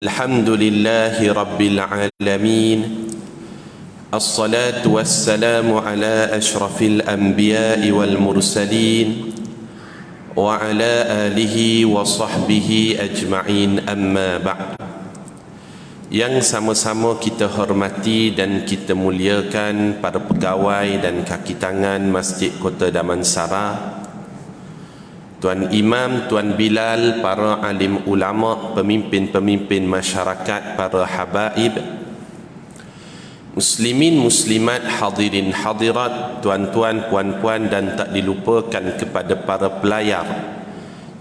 Alhamdulillahi Rabbil Alamin. Assalatu wassalamu ala ashrafil anbiya'i wal mursalin wa ala alihi wa sahbihi ajma'in, amma ba'd. Yang sama-sama kita hormati dan kita muliakan para pegawai dan kaki tangan Masjid Kota Damansara, Tuan Imam, Tuan Bilal, para alim ulama, pemimpin-pemimpin masyarakat, para habaib, muslimin, muslimat, hadirin, hadirat, tuan-tuan, puan-puan, dan tak dilupakan kepada para pelayar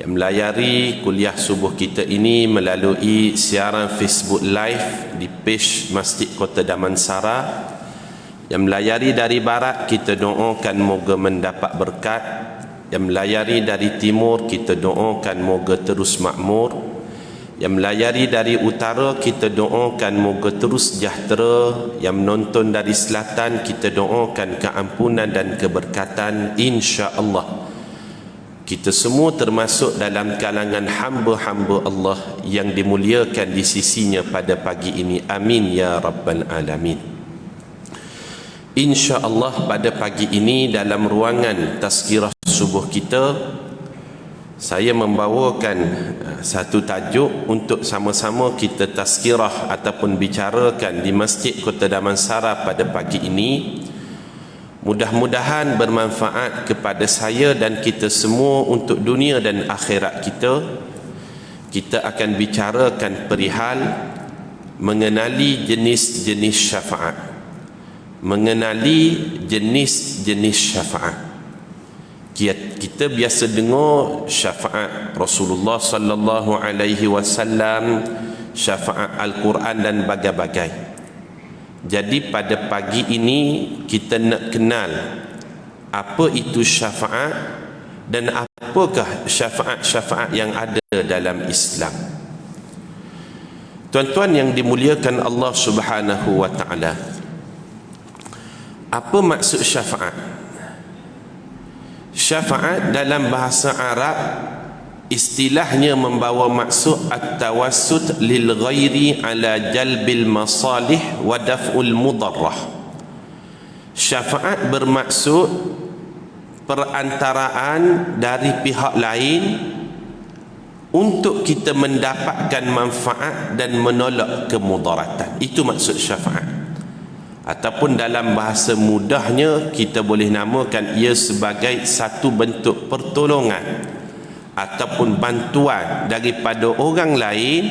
yang melayari kuliah subuh kita ini melalui siaran Facebook Live di page Masjid Kota Damansara. Yang melayari dari barat, kita doakan moga mendapat berkat. Yang melayari dari timur, kita doakan moga terus makmur. Yang melayari dari utara, kita doakan moga terus sejahtera. Yang menonton dari selatan, kita doakan keampunan dan keberkatan, insya-Allah. Kita semua termasuk dalam kalangan hamba-hamba Allah yang dimuliakan di sisinya pada pagi ini. Amin ya rabbal alamin. InsyaAllah pada pagi ini dalam ruangan tazkirah subuh kita, saya membawakan satu tajuk untuk sama-sama kita tazkirah ataupun bicarakan di Masjid Kota Damansara pada pagi ini. Mudah-mudahan bermanfaat kepada saya dan kita semua untuk dunia dan akhirat kita. Kita akan bicarakan perihal mengenali jenis-jenis syafaat. Mengenali jenis-jenis syafaat. Kita biasa dengar syafaat Rasulullah sallallahu alaihi wasallam, syafaat Al-Quran dan bagai-bagai. Jadi pada pagi ini kita nak kenal apa itu syafaat dan apakah syafaat-syafaat yang ada dalam Islam. Tuan-tuan yang dimuliakan Allah Subhanahu wa taala, apa maksud syafaat? Syafaat dalam bahasa Arab istilahnya membawa maksud at-tawassut lil ghairi ala jalbil masalih wa daf'ul mudarrah. Syafaat bermaksud perantaraan dari pihak lain untuk kita mendapatkan manfaat dan menolak kemudaratan. Itu maksud syafaat. Ataupun dalam bahasa mudahnya kita boleh namakan ia sebagai satu bentuk pertolongan ataupun bantuan daripada orang lain,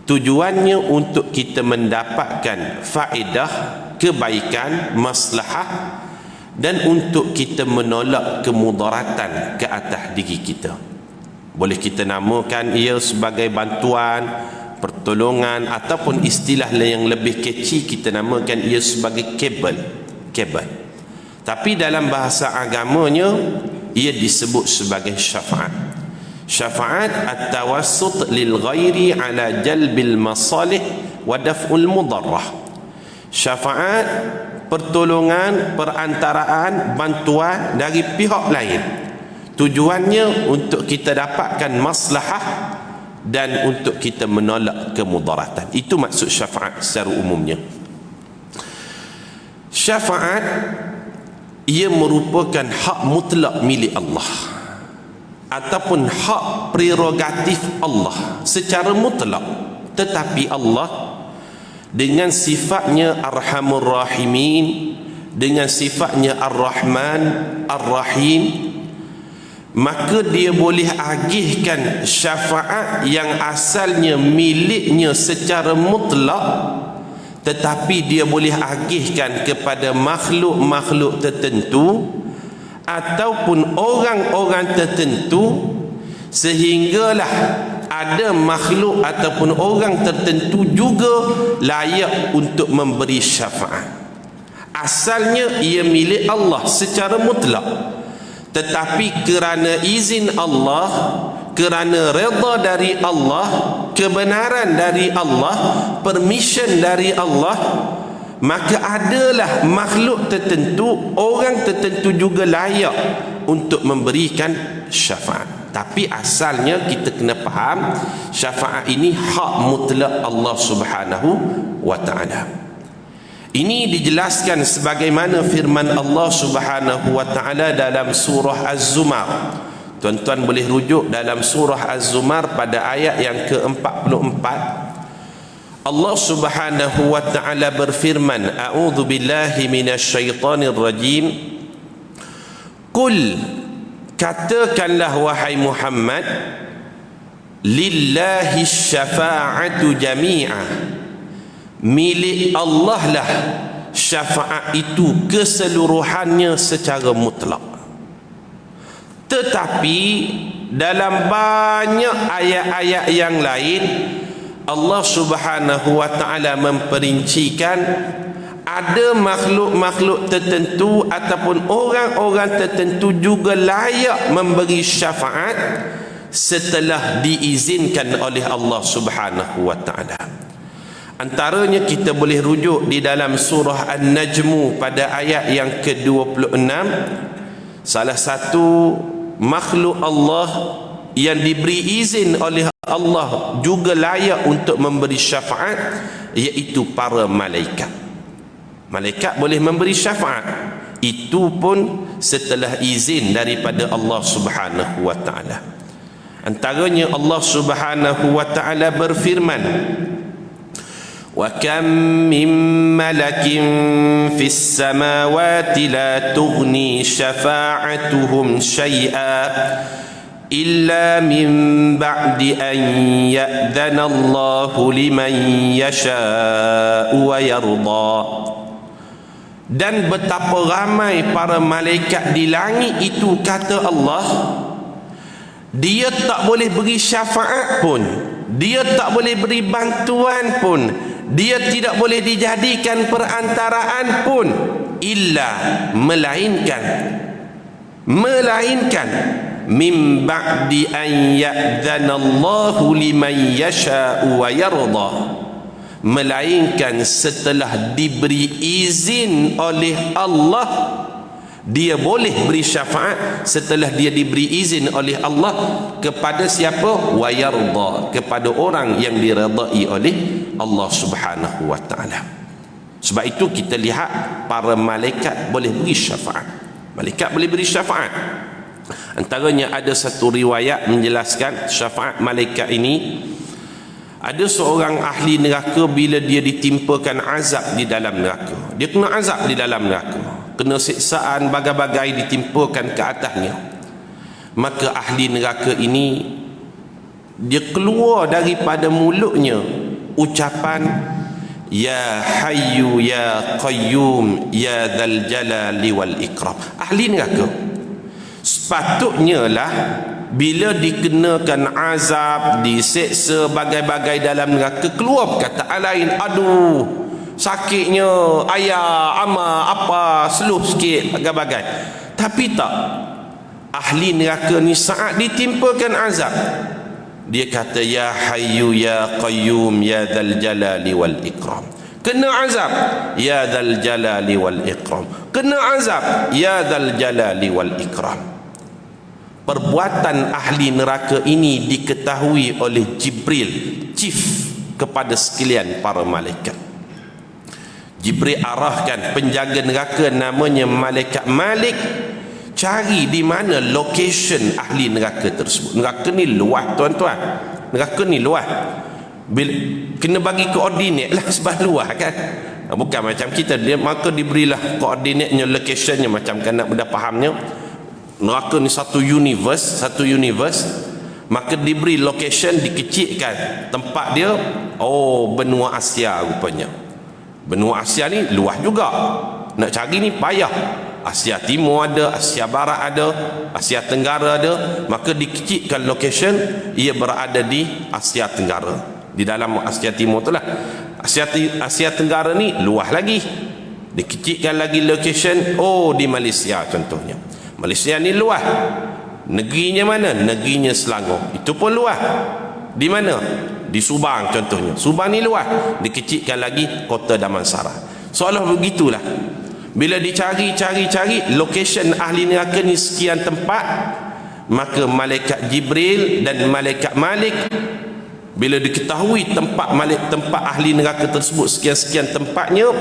tujuannya untuk kita mendapatkan faedah, kebaikan, maslahah, dan untuk kita menolak kemudaratan ke atas diri kita. Boleh kita namakan ia sebagai bantuan, pertolongan, ataupun istilah yang lebih kecil kita namakan ia sebagai kabel. Tapi dalam bahasa agamanya ia disebut sebagai syafaat. Syafaat at-tawassut lil ghairi ala jalbil masalih wa daf'ul mudarrah. Syafaat pertolongan, perantaraan, bantuan dari pihak lain. Tujuannya untuk kita dapatkan maslahah dan untuk kita menolak kemudaratan. Itu maksud syafaat secara umumnya. Syafaat ia merupakan hak mutlak milik Allah ataupun hak prerogatif Allah secara mutlak. Tetapi Allah dengan sifatnya Arhamur Rahimin, dengan sifatnya Ar-Rahman Ar-Rahim, maka dia boleh agihkan syafaat yang asalnya miliknya secara mutlak, tetapi dia boleh agihkan kepada makhluk-makhluk tertentu ataupun orang-orang tertentu, sehinggalah ada makhluk ataupun orang tertentu juga layak untuk memberi syafaat. Asalnya ia milik Allah secara mutlak, tetapi kerana izin Allah, kerana redha dari Allah, kebenaran dari Allah, permission dari Allah, maka adalah makhluk tertentu, orang tertentu juga layak untuk memberikan syafaat. Tapi asalnya kita kena faham syafaat ini hak mutlak Allah Subhanahu wa taala. Ini dijelaskan sebagaimana firman Allah Subhanahu wa taala dalam surah Az-Zumar. Tuan-tuan boleh rujuk dalam surah Az-Zumar pada ayat yang ke-44. Allah Subhanahu wa taala berfirman, a'udzu billahi minasyaitonir rajim. Qul, katakanlah wahai Muhammad, lillahi syafa'atu jami'ah, milik Allah lah syafaat itu keseluruhannya secara mutlak. Tetapi dalam banyak ayat-ayat yang lain Allah Subhanahu wa taala memperincikan ada makhluk-makhluk tertentu ataupun orang-orang tertentu juga layak memberi syafaat setelah diizinkan oleh Allah Subhanahu wa taala. Antaranya kita boleh rujuk di dalam surah An-Najmu pada ayat yang ke-26. Salah satu makhluk Allah yang diberi izin oleh Allah juga layak untuk memberi syafaat, iaitu para malaikat. Malaikat boleh memberi syafaat, itu pun setelah izin daripada Allah Subhanahu wa taala. Antaranya Allah Subhanahu wa taala berfirman, wa kam min malakin fis samawati la tughni syafa'atuhum syai'a illa min ba'di an ya'dhana Allahu liman yasha'u wa yarda. Dan betapa ramai para malaikat di langit itu, kata Allah, dia tak boleh beri syafaat pun, dia tak boleh beri bantuan pun, dia tidak boleh dijadikan perantaraan pun, illa melainkan min ba'di an ya'dhana Allahu liman yasha'u wa yarda, melainkan setelah diberi izin oleh Allah. Dia boleh beri syafaat setelah dia diberi izin oleh Allah kepada siapa? Wa yarda, kepada orang yang diredai oleh Allah Subhanahu wa taala. Sebab itu kita lihat para malaikat boleh beri syafaat. Malaikat boleh beri syafaat. Antaranya ada satu riwayat menjelaskan syafaat malaikat ini. Ada seorang ahli neraka, bila dia ditimpakan azab di dalam neraka, dia kena azab di dalam neraka, kena siksaan bagai-bagai ditimpakan ke atasnya, maka ahli neraka ini dia keluar daripada mulutnya ucapan ya hayyu ya qayyum ya dzal jalali wal ikram. Ahli neraka sepatutnya lah bila dikenakan azab, diseksa bagai-bagai dalam neraka, keluar perkataan lain, aduh sakitnya, ayah, ama, apa, seluh sikit bagai-bagai. Tapi tak, ahli neraka ni saat ditimpakan azab, dia kata ya hayyu ya qayyum ya dzal jalali wal ikram. Kena azab ya dzal jalali wal ikram, kena azab ya dzal jalali wal ikram. Perbuatan ahli neraka ini diketahui oleh Jibril, chief kepada sekalian para malaikat. Jibril arahkan penjaga neraka namanya malaikat Malik, cari di mana location ahli neraka tersebut. Neraka ni luas tuan-tuan, neraka ni luas. Bila kena bagi koordinat lah, sebab luas kan, bukan macam kita, dia maka diberilah koordinatnya, locationnya, macam kan nak benda fahamnya. Neraka ni satu universe, maka diberi location, dikecilkan tempat dia. Oh, benua Asia rupanya. Benua Asia ni luas juga, nak cari ni payah. Asia Timur ada, Asia Barat ada, Asia Tenggara ada, maka dikecilkan location, ia berada di Asia Tenggara, di dalam Asia Timur tu lah. Asia Tenggara ni luas lagi, dikecilkan lagi location. Oh, di Malaysia contohnya. Malaysia ni luas. Negerinya mana? Negerinya Selangor, itu pun luas. Di mana? Di Subang contohnya. Subang ni luas, dikecilkan lagi kota Damansara. Seolah begitulah. Bila dicari location ahli neraka ni sekian tempat, maka malaikat Jibril dan malaikat Malik bila diketahui tempat ahli neraka tersebut sekian-sekian tempatnya,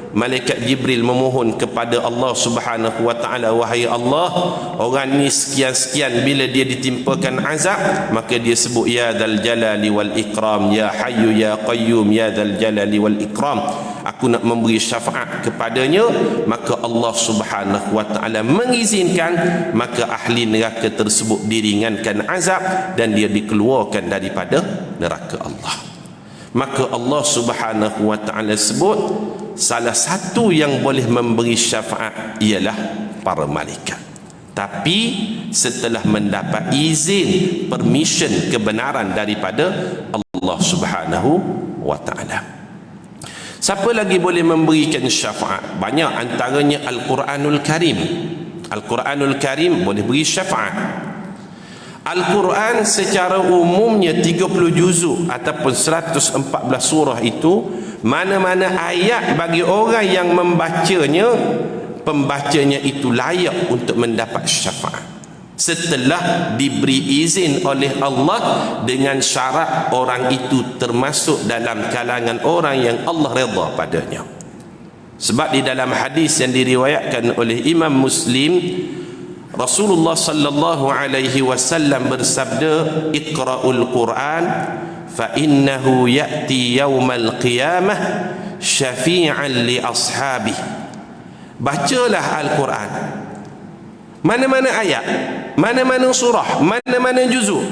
malaikat Jibril memohon kepada Allah Subhanahu wa taala, wahai Allah, orang ni sekian-sekian, bila dia ditimpakan azab maka dia sebut ya dzal jalali wal ikram, ya hayyu ya qayyum, ya dzal jalali wal ikram, aku nak memberi syafaat kepadanya. Maka Allah Subhanahu wa taala mengizinkan, maka ahli neraka tersebut diringankan azab dan dia dikeluarkan daripada neraka Allah. Maka Allah Subhanahu wa taala sebut salah satu yang boleh memberi syafaat ialah para malaikat, tapi setelah mendapat izin, permission, kebenaran daripada Allah Subhanahu wa taala. Siapa lagi boleh memberikan syafaat? Banyak, antaranya Al-Quranul Karim. Al-Quranul Karim boleh beri syafaat. Al-Quran secara umumnya 30 juzuk ataupun 114 surah itu, mana-mana ayat bagi orang yang membacanya, pembacanya itu layak untuk mendapat syafaat setelah diberi izin oleh Allah, dengan syarat orang itu termasuk dalam kalangan orang yang Allah redha padanya. Sebab di dalam hadis yang diriwayatkan oleh Imam Muslim, Rasulullah sallallahu alaihi wasallam bersabda, "Iqra'ul Quran fa innahu ya'ti yaumal qiyamah syafi'an li ashabihi." Bacalah Al-Quran, mana-mana ayat, mana-mana surah, mana-mana juzuk,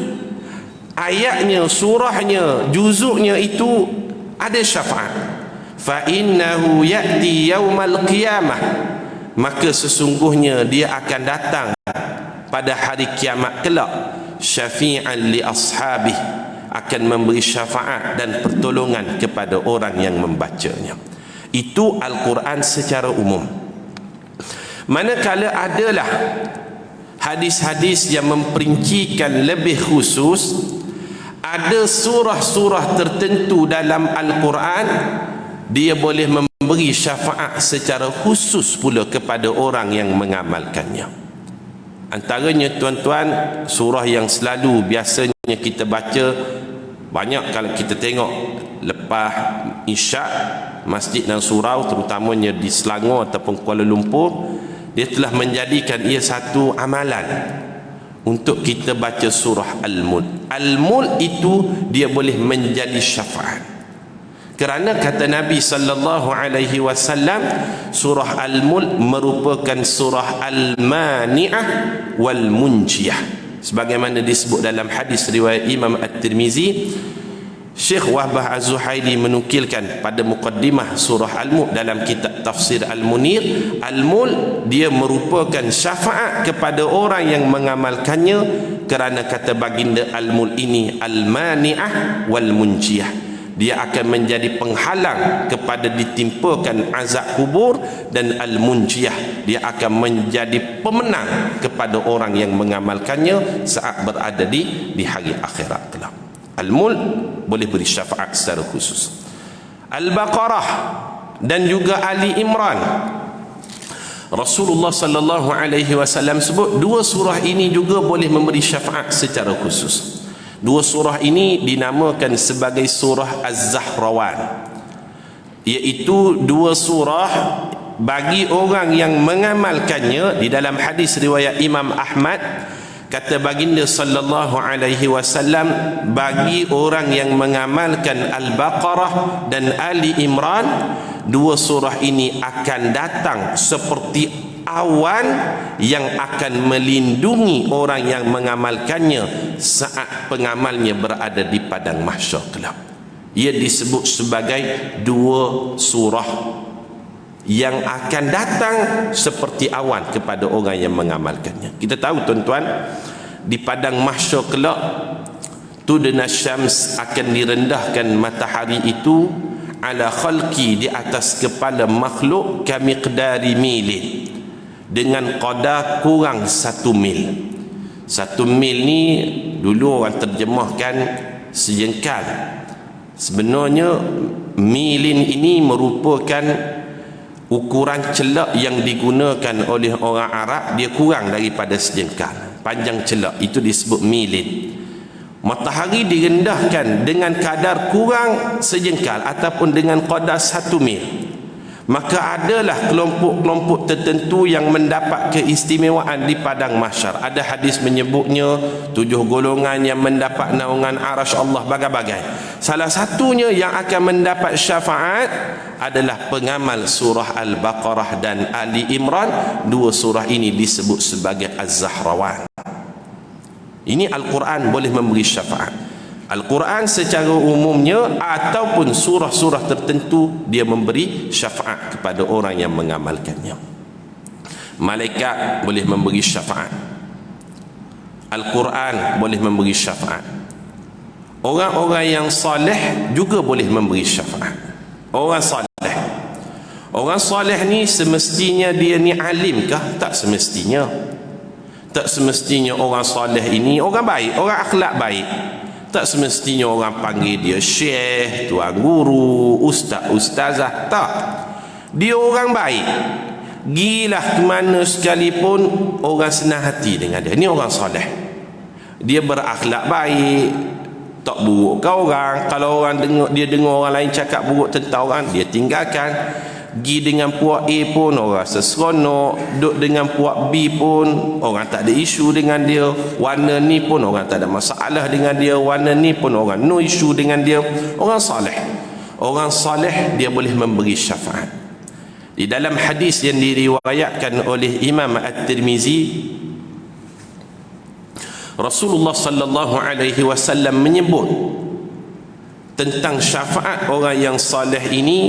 ayatnya, surahnya, juzuknya itu ada syafaat. Fa innahu ya'ti yaumal qiyamah, maka sesungguhnya dia akan datang pada hari kiamat kelak, syafi'an li ashabih, akan memberi syafaat dan pertolongan kepada orang yang membacanya. Itu Al-Quran secara umum. Manakala adalah hadis-hadis yang memperincikan lebih khusus, ada surah-surah tertentu dalam Al-Quran dia boleh memberi syafaat secara khusus pula kepada orang yang mengamalkannya. Antaranya tuan-tuan, surah yang selalu biasanya kita baca banyak kalau kita tengok lepas isyak, masjid dan surau terutamanya di Selangor ataupun Kuala Lumpur, dia telah menjadikan ia satu amalan untuk kita baca surah Al-Mulk. Al-Mulk itu dia boleh menjadi syafaat, kerana kata Nabi sallallahu alaihi wasallam, surah Al-Mulk merupakan surah Al-Mani'ah wal Munjiyah, sebagaimana disebut dalam hadis riwayat Imam At-Tirmizi. Syekh Wahbah Az-Zuhaili menukilkan pada muqaddimah surah Al-Mulk dalam kitab Tafsir Al-Munir, Al-Mulk dia merupakan syafaat kepada orang yang mengamalkannya, kerana kata baginda Al-Mulk ini Al-Mani'ah wal Munjiyah, dia akan menjadi penghalang kepada ditimpakan azab kubur, dan Al-Munjiyah dia akan menjadi pemenang kepada orang yang mengamalkannya saat berada di hari akhirat kelak. Al-Mulk boleh beri syafaat secara khusus. Al-Baqarah dan juga Ali Imran, Rasulullah sallallahu alaihi wasallam sebut dua surah ini juga boleh memberi syafaat secara khusus. Dua surah ini dinamakan sebagai surah Az-Zahrawan, iaitu dua surah bagi orang yang mengamalkannya. Di dalam hadis riwayat Imam Ahmad, kata baginda sallallahu alaihi wasallam, bagi orang yang mengamalkan Al-Baqarah dan Ali Imran, dua surah ini akan datang seperti awan yang akan melindungi orang yang mengamalkannya saat pengamalnya berada di padang mahsyar kelak. Ia disebut sebagai dua surah yang akan datang seperti awan kepada orang yang mengamalkannya. Kita tahu tuan-tuan, di padang mahsyar kelak tudna syams akan direndahkan matahari itu ala khalqi, di atas kepala makhluk, kamiqdari milin, dengan qadar kurang 1 mil. 1 mil ni dulu orang terjemahkan sejengkal. Sebenarnya milin ini merupakan ukuran celak yang digunakan oleh orang Arab, dia kurang daripada sejengkal. panjang celak, itu disebut milin. Matahari direndahkan dengan kadar kurang sejengkal ataupun dengan kadar 1 mil, maka adalah kelompok-kelompok tertentu yang mendapat keistimewaan di padang mahsyar. Ada hadis menyebutnya 7 golongan yang mendapat naungan arasy Allah bagai-bagai. Salah satunya yang akan mendapat syafaat adalah pengamal surah Al-Baqarah dan Ali Imran. 2 surah ini disebut sebagai Az-Zahrawan. Ini Al-Quran boleh memberi syafaat. Al-Quran secara umumnya ataupun surah-surah tertentu dia memberi syafaat kepada orang yang mengamalkannya. Malaikat boleh memberi syafaat. Al-Quran boleh memberi syafaat. Orang-orang yang saleh juga boleh memberi syafaat. Orang saleh ni semestinya dia ni alim kah? Tak semestinya. Tak semestinya orang saleh ini orang baik, orang akhlak baik. Tak semestinya orang panggil dia syekh, tuan guru, ustaz, ustazah. Tak. Dia orang baik. Gilah ke mana sekalipun orang senang hati dengan dia. Ini orang soleh. Dia berakhlak baik, tak buruk ke orang. Kalau orang dengar orang lain cakap buruk tentang orang, dia tinggalkan. Gi dengan puak A pun orang seseronok, duduk dengan puak B pun orang tak ada isu dengan dia. Warna ni pun orang tak ada masalah dengan dia. Warna ni pun orang no isu dengan dia. Orang saleh dia boleh memberi syafaat. Di dalam hadis yang diriwayatkan oleh Imam At-Tirmizi, Rasulullah sallallahu alaihi wasallam menyebut tentang syafaat orang yang saleh ini,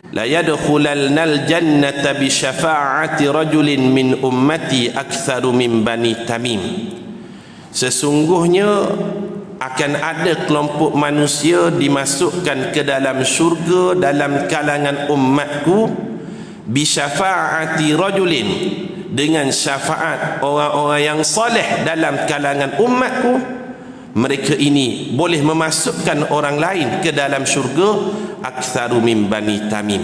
la yadkhulannal jannata bi syafa'ati rajulin min ummati aktsaru min bani Tamim. Sesungguhnya akan ada kelompok manusia dimasukkan ke dalam syurga dalam kalangan umatku bi syafa'ati rajulin, dengan syafaat orang-orang yang soleh dalam kalangan umatku. Mereka ini boleh memasukkan orang lain ke dalam syurga aktsaru min bani Tamim,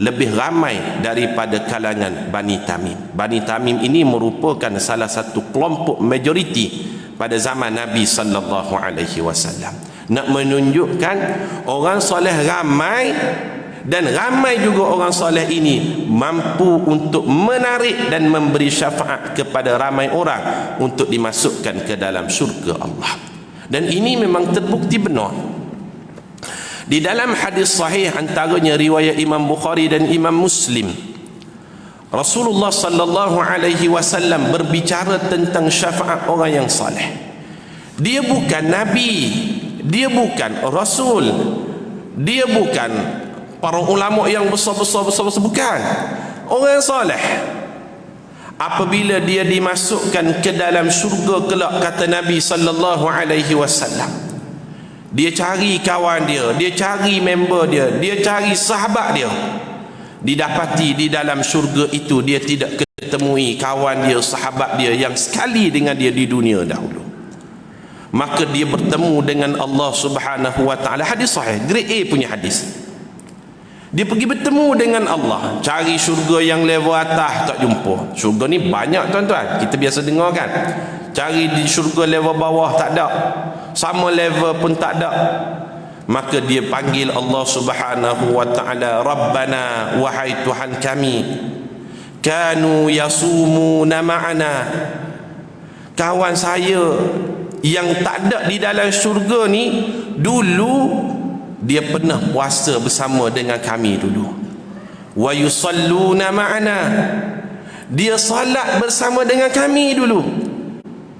lebih ramai daripada kalangan Bani Tamim. Bani Tamim ini merupakan salah satu kelompok majoriti pada zaman Nabi sallallahu alaihi wasallam. Nak menunjukkan orang soleh ramai, dan ramai juga orang soleh ini mampu untuk menarik dan memberi syafaat kepada ramai orang untuk dimasukkan ke dalam syurga Allah. Dan ini memang terbukti benar. Di dalam hadis sahih antaranya riwayat Imam Bukhari dan Imam Muslim, Rasulullah sallallahu alaihi wasallam berbicara tentang syafaat orang yang saleh. Dia bukan nabi, dia bukan rasul, dia bukan para ulama yang besar-besar, bukan. Orang yang saleh, apabila dia dimasukkan ke dalam syurga kelak, kata Nabi sallallahu alaihi wasallam, dia cari kawan dia cari member dia cari sahabat dia. Didapati di dalam syurga itu dia tidak ketemui kawan dia, sahabat dia yang sekali dengan dia di dunia dahulu. Maka dia bertemu dengan Allah Subhanahu wa taala. Hadis sahih, grade A punya hadis. Dia pergi bertemu dengan Allah, cari syurga yang level atas, tak jumpa. Syurga ni banyak tuan-tuan, kita biasa dengar kan. Cari di syurga level bawah, tak ada. Sama level pun tak ada. Maka dia panggil Allah Subhanahu wa taala, Rabbana, wahai Tuhan kami, kanu yasumuna ma'ana, kawan saya yang tak ada di dalam syurga ni dulu dia pernah puasa bersama dengan kami dulu. Wa yusalluna ma'ana, dia salat bersama dengan kami dulu.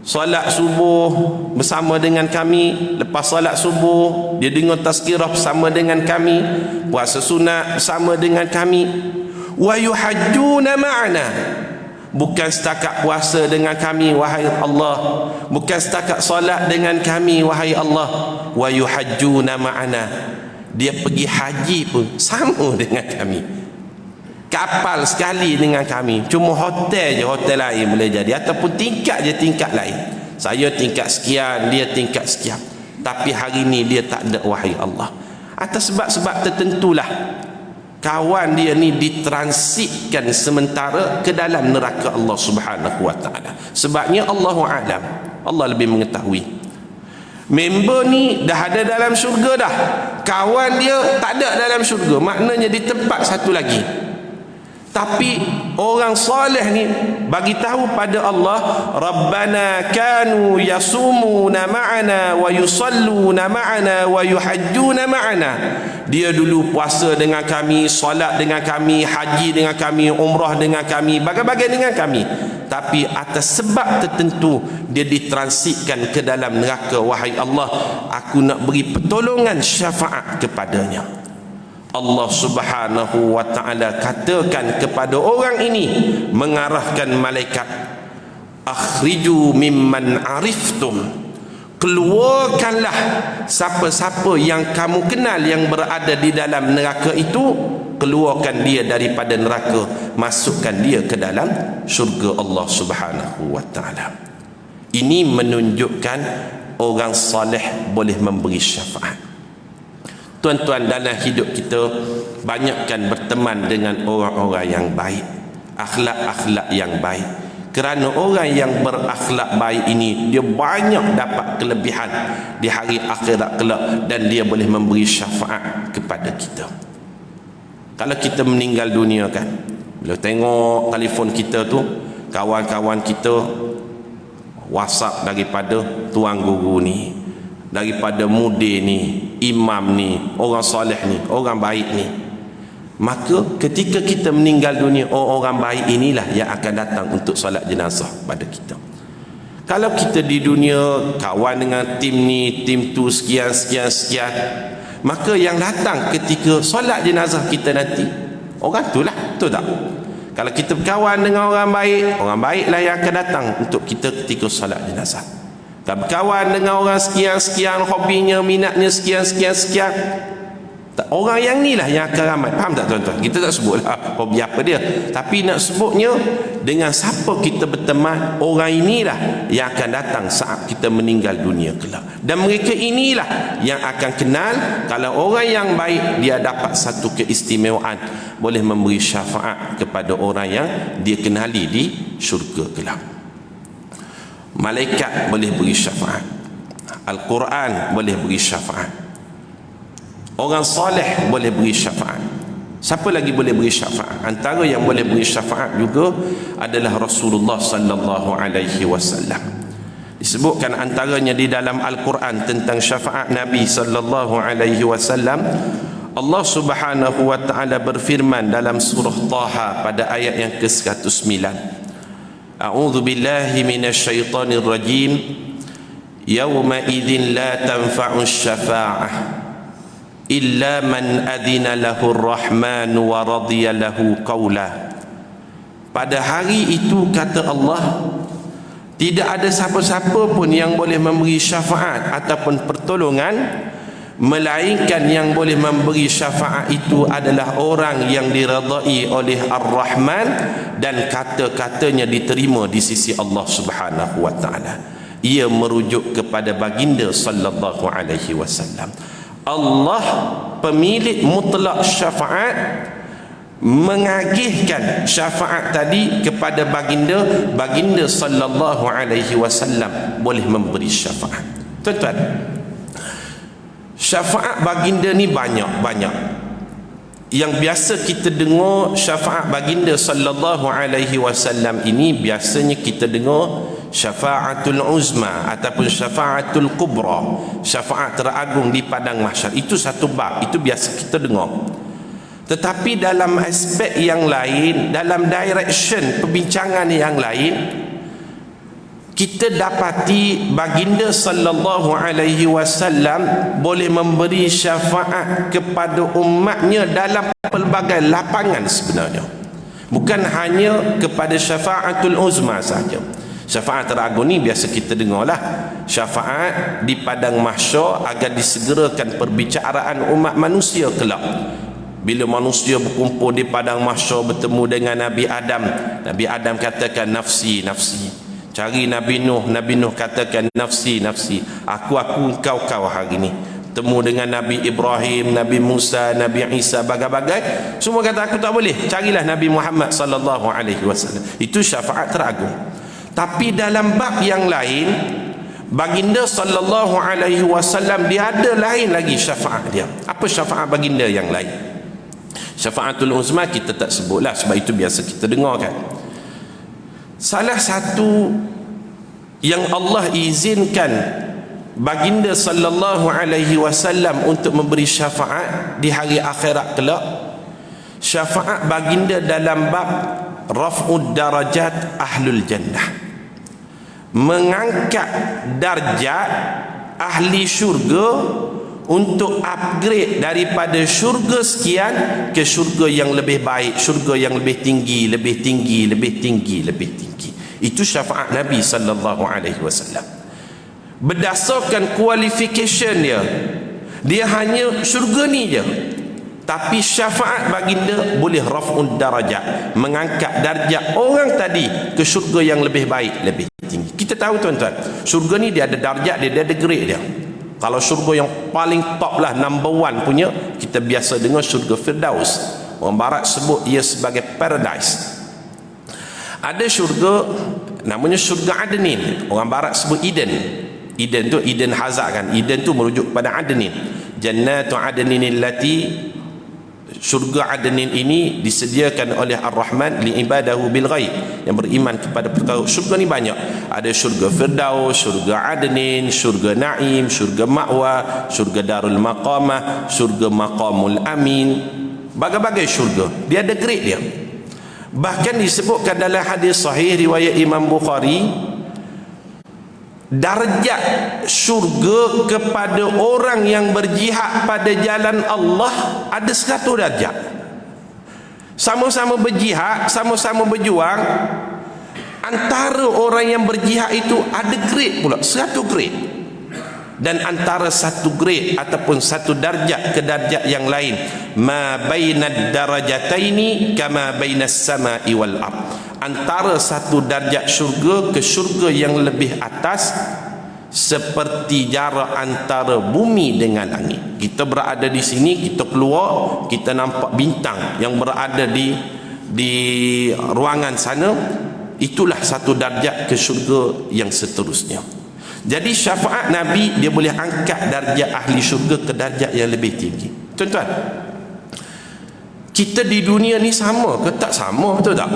Salat subuh bersama dengan kami, lepas salat subuh dia dengar tazkirah bersama dengan kami, puasa sunat bersama dengan kami. Wa yuhajjuna ma'ana, bukan setakat puasa dengan kami wahai Allah, bukan setakat salat dengan kami wahai Allah. Wa yuhajjuna ma'ana, dia pergi haji pun sama dengan kami, kapal sekali dengan kami. Cuma hotel je, hotel lain boleh jadi, ataupun tingkat je, tingkat lain. Saya tingkat sekian, dia tingkat sekian, tapi hari ni dia tak ada wahai Allah. Atas sebab-sebab tertentulah kawan dia ni ditransitkan sementara ke dalam neraka Allah Subhanahu wa taala. Sebabnya Allahu a'lam, Allah lebih mengetahui. Member ni dah ada dalam syurga dah, kawan dia tak ada dalam syurga, maknanya di tempat satu lagi. Tapi orang soleh ni bagi tahu pada Allah, Rabbana kanu yasumuna ma'ana wa yusalluna ma'ana wa yuhajjuna ma'ana. Dia dulu puasa dengan kami, solat dengan kami, haji dengan kami, umrah dengan kami, bagai-bagai dengan kami. Tapi atas sebab tertentu dia ditransitkan ke dalam neraka. Wahai Allah, aku nak beri pertolongan syafaat kepadanya. Allah Subhanahu wa ta'ala katakan kepada orang ini, mengarahkan malaikat, akhriju mimman ariftum, keluarkanlah siapa-siapa yang kamu kenal yang berada di dalam neraka itu, keluarkan dia daripada neraka, masukkan dia ke dalam syurga Allah Subhanahu wa ta'ala. Ini menunjukkan orang saleh boleh memberi syafaat. Tuan-tuan, dalam hidup kita banyakkan berteman dengan orang-orang yang baik, akhlak-akhlak yang baik. Kerana orang yang berakhlak baik ini, dia banyak dapat kelebihan di hari akhirat kelak, dan dia boleh memberi syafaat kepada kita. Kalau kita meninggal dunia kan, bila tengok telefon kita tu, kawan-kawan kita WhatsApp daripada tuan guru ni, daripada mudir ni, imam ni, orang soleh ni, orang baik ni, maka ketika kita meninggal dunia, orang baik inilah yang akan datang untuk solat jenazah pada kita. Kalau kita di dunia kawan dengan tim ni, tim tu, sekian, maka yang datang ketika solat jenazah kita nanti, orang tu lah, betul tak? Kalau kita berkawan dengan orang baiklah yang akan datang untuk kita ketika solat jenazah. Tak berkawan dengan orang sekian, hobinya, minatnya sekian, orang yang ni lah yang akan ramai. Faham tak tuan-tuan? Kita tak sebut lah hobi apa dia, tapi nak sebutnya dengan siapa kita berteman, orang inilah yang akan datang saat kita meninggal dunia kelak. Dan mereka inilah yang akan kenal. Kalau orang yang baik, dia dapat satu keistimewaan, boleh memberi syafaat kepada orang yang dia kenali di syurga kelak. Malaikat boleh beri syafaat, Al-Quran boleh beri syafaat, orang soleh boleh beri syafaat. Siapa lagi boleh beri syafaat? Antara yang boleh beri syafaat juga adalah Rasulullah sallallahu alaihi wasallam. Disebutkan antaranya di dalam Al-Quran tentang syafaat Nabi sallallahu alaihi wasallam. Allah Subhanahu wa taala berfirman dalam surah Taha pada ayat yang ke-109. A'udzu billahi minasy syaithanir rajim. Yauma idzin la tanfa'u syafa'ah illa man adina lahu ar-rahman wa radiya lahu qawla. Pada hari itu, kata Allah, tidak ada siapa-siapa pun yang boleh memberi syafaat ataupun pertolongan, melainkan yang boleh memberi syafaat itu adalah orang yang diredai oleh Ar-Rahman dan kata-katanya diterima di sisi Allah Subhanahu wa taala. Ia merujuk kepada baginda sallallahu alaihi wasallam. Allah pemilik mutlak syafaat mengagihkan syafaat tadi kepada baginda sallallahu alaihi wasallam boleh memberi syafaat. Tuan-tuan, syafaat baginda ni banyak. Yang biasa kita dengar syafaat baginda sallallahu alaihi wasallam ini, biasanya kita dengar syafaatul uzma ataupun syafaatul kubra, syafaat teragung di padang mahsyar. Itu satu bab, itu biasa kita dengar. Tetapi dalam aspek yang lain, dalam direction perbincangan yang lain, kita dapati baginda sallallahu alaihi wasallam boleh memberi syafaat kepada umatnya dalam pelbagai lapangan sebenarnya. Bukan hanya kepada syafaatul uzma saja. Syafaat teragung ni biasa kita dengarlah, syafaat di padang mahsyar agar disegerakan perbicaraan umat manusia kelak. Bila manusia berkumpul di padang mahsyar bertemu dengan Nabi Adam, Nabi Adam katakan nafsi, nafsi. Cari Nabi Nuh katakan nafsi, nafsi. Aku, engkau hari ni. Temu dengan Nabi Ibrahim, Nabi Musa, Nabi Isa, bagai-bagai. Semua kata aku tak boleh. Carilah Nabi Muhammad sallallahu alaihi wasallam. Itu syafaat teragung. Tapi dalam bab yang lain, baginda sallallahu alaihi wasallam dia ada lain lagi syafaat dia. Apa syafaat baginda yang lain? Syafaatul uzma kita tak sebutlah sebab itu biasa kita dengar kan. Salah satu yang Allah izinkan baginda sallallahu alaihi wasallam untuk memberi syafaat di hari akhirat kelak, syafaat baginda dalam bab raf'ud darajat ahlul jannah, mengangkat darjat ahli syurga untuk upgrade daripada syurga sekian ke syurga yang lebih baik, syurga yang lebih tinggi, lebih tinggi, lebih tinggi, lebih tinggi. Itu syafaat Nabi sallallahu alaihi wasallam. Berdasarkan qualification dia hanya syurga ni je, tapi syafaat baginda boleh raf'un darajat, mengangkat darjat orang tadi ke syurga yang lebih baik, lebih tinggi. Kita tahu tuan-tuan, syurga ni dia ada darjat dia, ada grade dia. Kalau syurga yang paling top lah, number one punya, kita biasa dengar syurga Firdaus. Orang barat sebut ia sebagai paradise. Ada syurga namanya syurga Adnin, orang barat sebut Eden. Eden tu Eden Hazak kan. Eden tu merujuk kepada Adnin. Jannatu Adnin allati, syurga Adnin ini disediakan oleh Ar-Rahman li ibadahu bil ghaib, yang beriman kepada perkara. Syurga ni banyak. Ada syurga Firdaus, syurga Adnin, syurga Naim, syurga Ma'wa, syurga Darul Maqamah, syurga Maqamul Amin, bagai-bagai syurga. Dia ada grade dia. Bahkan disebutkan dalam hadis sahih riwayat Imam Bukhari, darjat syurga kepada orang yang berjihad pada jalan Allah ada 100 darjat. Sama-sama berjihad, sama-sama berjuang. Antara orang yang berjihad itu ada grade pula, 100 grade. Dan antara satu grade ataupun satu darjat ke darjat yang lain, ma bainad darajataini kama bainas sama'i wal ard, antara satu darjat syurga ke syurga yang lebih atas seperti jarak antara bumi dengan langit. Kita berada di sini, kita keluar, kita nampak bintang yang berada di ruangan sana. Itulah satu darjat ke syurga yang seterusnya. Jadi syafaat Nabi dia boleh angkat darjat ahli syurga ke darjat yang lebih tinggi. Tuan-tuan, kita di dunia ni sama ke tak sama, betul tak?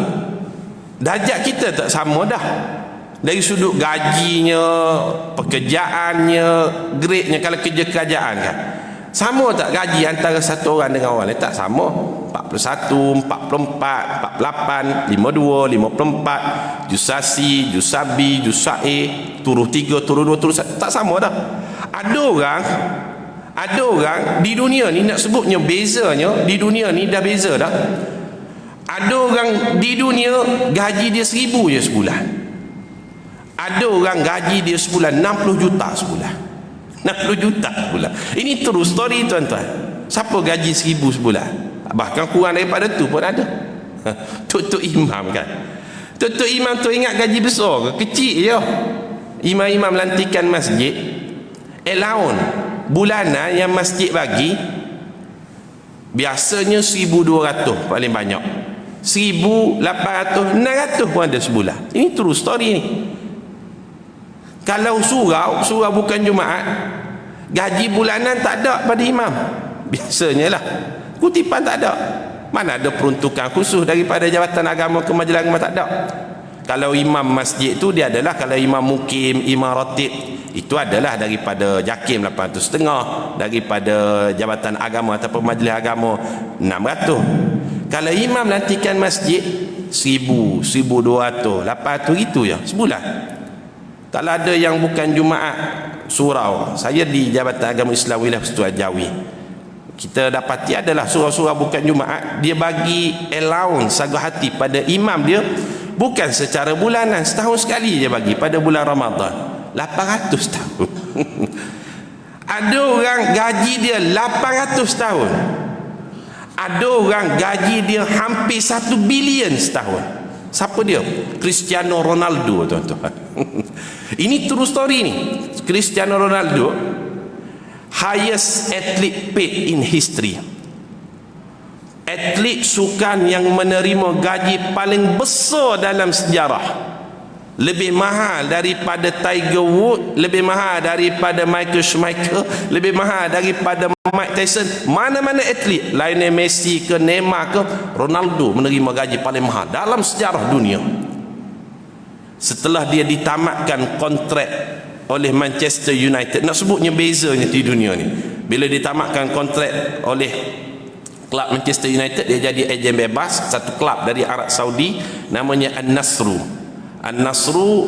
Darjat kita tak sama dah. Dari sudut gajinya, pekerjaannya, grade-nya. Kalau kerja kerajaan kan, sama tak gaji antara satu orang dengan orang lain? Tak sama. 41, 44, 48, 52, 54, Jusasi, Jusabi, Jusae, turuh 3, turuh 2, turuh 1, tak sama dah. Ada orang di dunia ni, nak sebutnya bezanya, di dunia ni dah beza dah. Ada orang di dunia gaji dia 1,000 je sebulan. Ada orang gaji dia sebulan 60 juta sebulan. 60 juta sebulan. Ini true story tuan-tuan. Siapa gaji 1,000 sebulan? Bahkan kurang daripada tu pun ada. Tok-tok imam kan. Tok-tok imam tu ingat gaji besar ke? Kecil je. Imam-imam lantikan masjid, allowance bulanan yang masjid bagi biasanya 1,200 paling banyak. 1,800, 600 pun ada sebulan. Ini true story ni. Kalau surau bukan Jumaat, gaji bulanan tak ada pada imam. Biasanya lah. Kutipan tak ada. Mana ada peruntukan khusus daripada Jabatan Agama ke Majlis Agama, tak ada. Kalau imam masjid tu dia adalah, kalau imam mukim, imam ratib, itu adalah daripada JAKIM 850, daripada Jabatan Agama ataupun Majlis Agama 600. Kalau imam lantikan masjid 1,000, 1,200, 800 gitu ya sebulan. Kalau ada yang bukan Jumaat surau, saya di Jabatan Agama Islam Wilayah Persekutuan Jawi, kita dapati adalah surau-surau bukan Jumaat, dia bagi allowance sagah hati pada imam dia, bukan secara bulanan, setahun sekali dia bagi pada bulan Ramadan, 800 tahun. Ada orang gaji dia 800 tahun. Ada orang gaji dia hampir 1 bilion setahun. Siapa dia? Cristiano Ronaldo, tuan-tuan. Ini true story ni. Cristiano Ronaldo highest athlete paid in history. Atlet sukan yang menerima gaji paling besar dalam sejarah, lebih mahal daripada Tiger Woods, lebih mahal daripada Michael Schumacher, lebih mahal daripada Mike Tyson. Mana-mana atlet, Lionel Messi ke Neymar ke Ronaldo, menerima gaji paling mahal dalam sejarah dunia. Setelah dia ditamatkan kontrak oleh Manchester United, nak sebutnya bezanya di dunia ni, bila ditamatkan kontrak oleh klub Manchester United, dia jadi ejen bebas satu klub dari Arab Saudi namanya An-Nasru. An-Nasru,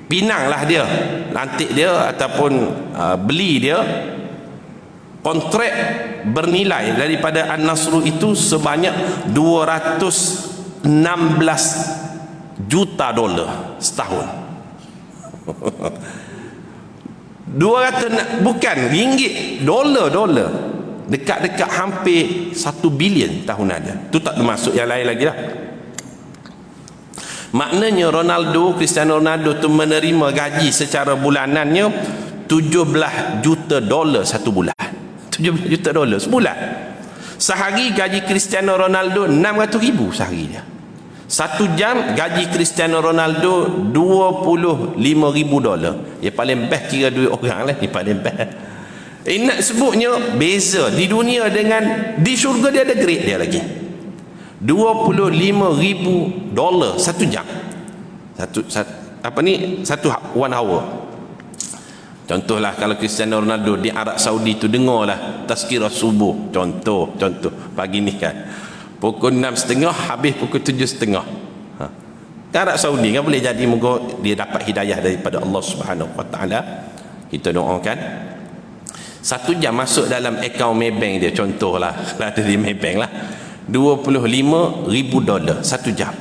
Pinang lah dia, lantik dia ataupun beli dia. Kontrak bernilai daripada An-Nasru itu sebanyak 216 juta dolar setahun. 200, bukan ringgit, dolar. Dekat-dekat hampir 1 bilion tahunan dia. Itu tak termasuk yang lain lagi lah. Maknanya Cristiano Ronaldo tu menerima gaji secara bulanannya 17 juta dolar satu bulan. 17 juta dolar sebulan. Sehari gaji Cristiano Ronaldo 600 ribu sehari dia. Satu jam gaji Cristiano Ronaldo 25 ribu dolar. Yang paling best kira duit orang lah ni, paling best. Nak sebutnya beza di dunia dengan di syurga. Dia ada grade dia lagi. 25 ribu dolar satu jam. Satu one hour. Contohlah kalau Cristiano Ronaldo di Arab Saudi tu, dengarlah tazkirah subuh. Contoh pagi ni kan pukul 6.30 habis pukul 7.30. Arab Saudi kan, boleh jadi moga dia dapat hidayah daripada Allah Subhanahu Wa Taala. Kita doakan. Satu jam masuk dalam akaun Maybank dia, contohlah, kalau ada di Maybank lah, 25 ribu dolar satu jam.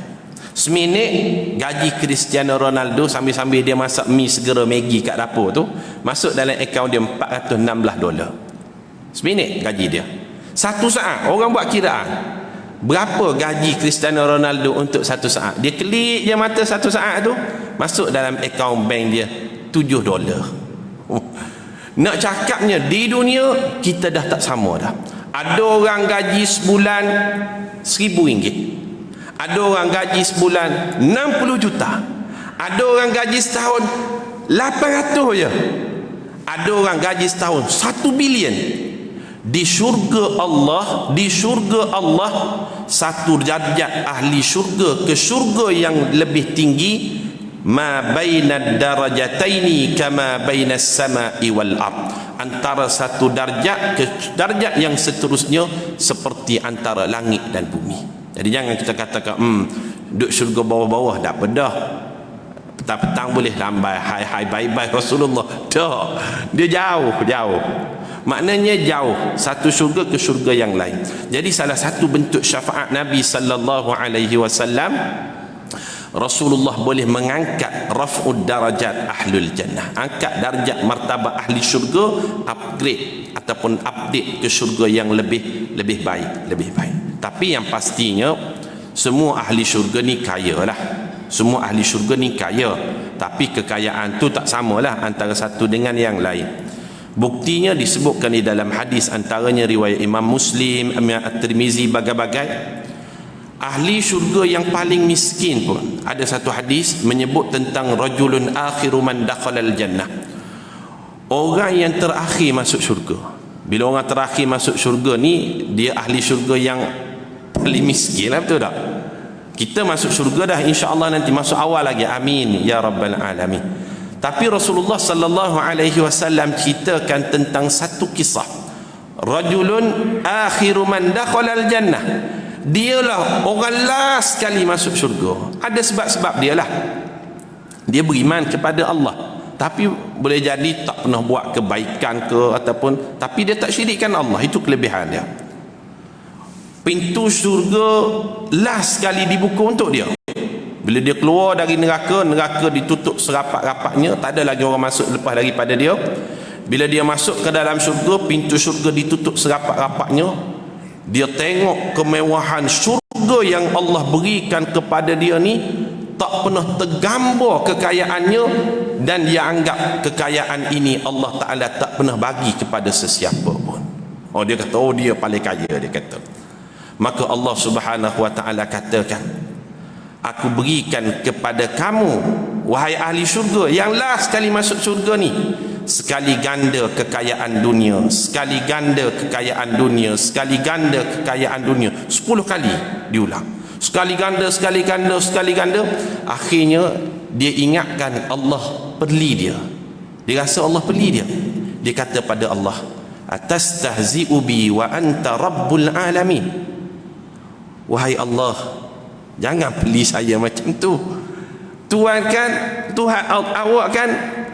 Seminit gaji Cristiano Ronaldo sambil-sambil dia masak mi segera Maggi kat dapur tu, masuk dalam akaun dia 416 dolar. Seminit gaji dia. Satu saat, orang buat kiraan, berapa gaji Cristiano Ronaldo untuk satu saat? Dia klik je mata satu saat tu, masuk dalam akaun bank dia 7 dolar. Nak cakapnya di dunia kita dah tak sama dah. Ada orang gaji sebulan 1,000 ringgit, ada orang gaji sebulan 60 juta, ada orang gaji setahun 800 je, ada orang gaji setahun 1 bilion. Di syurga Allah satu darjat ahli syurga ke syurga yang lebih tinggi, ma baina darajataini kama baina as-sama'i wal ard, antara satu darjat ke darjat yang seterusnya seperti antara langit dan bumi. Jadi jangan kita katakan duduk syurga bawah-bawah tak pedah, petang-petang boleh lambai hai bye-bye Rasulullah. Tak, dia jauh. Maknanya jauh satu syurga ke syurga yang lain. Jadi salah satu bentuk syafaat Nabi sallallahu alaihi wasallam, Rasulullah boleh mengangkat raf'ud darajat ahlul jannah, angkat darjat martabat ahli syurga, upgrade ataupun update ke syurga yang lebih baik. Tapi yang pastinya semua ahli syurga ni kaya lah. Semua ahli syurga ni kaya, tapi kekayaan tu tak samalah antara satu dengan yang lain. Buktinya disebutkan di dalam hadis, antaranya riwayat Imam Muslim, Imam At-Tirmizi, bagai-bagai. Ahli syurga yang paling miskin pun, ada satu hadis menyebut tentang rajulun akhiru man dakhalal jannah, orang yang terakhir masuk syurga. Bila orang terakhir masuk syurga ni, dia ahli syurga yang paling miskin lah, betul tak? Kita masuk syurga dah insya-Allah nanti, masuk awal lagi, amin ya rabbal alamin. Tapi Rasulullah sallallahu alaihi wasallam ceritakan tentang satu kisah, rajulun akhiru man dakhalal jannah, dialah orang last sekali masuk syurga. Ada sebab-sebab dialah. Dia beriman kepada Allah, tapi boleh jadi tak pernah buat kebaikan ke ataupun, tapi dia tak syirikkan Allah. Itu kelebihan dia. Pintu syurga last sekali dibuka untuk dia. Bila dia keluar dari neraka ditutup serapat-rapatnya, tak ada lagi orang masuk lepas daripada dia. Bila dia masuk ke dalam syurga, pintu syurga ditutup serapat-rapatnya, dia tengok kemewahan syurga yang Allah berikan kepada dia ni, tak pernah tergambar kekayaannya dan dia anggap kekayaan ini Allah Ta'ala tak pernah bagi kepada sesiapa pun. Oh, dia kata, oh dia paling kaya, dia kata. Maka Allah Subhanahu Wa Ta'ala katakan, aku berikan kepada kamu, wahai ahli syurga, yang last sekali masuk syurga ni, sekali ganda kekayaan dunia, sekali ganda kekayaan dunia, sekali ganda kekayaan dunia, 10 kali diulang, sekali ganda, sekali ganda, sekali ganda. Akhirnya dia ingatkan Allah perli dia. Dia rasa Allah perli dia. Dia kata pada Allah, atastahzi'u bi wa anta rabbul alamin. Wahai Allah, jangan perli saya macam tu. Tuhan kan, Tuhan awak kan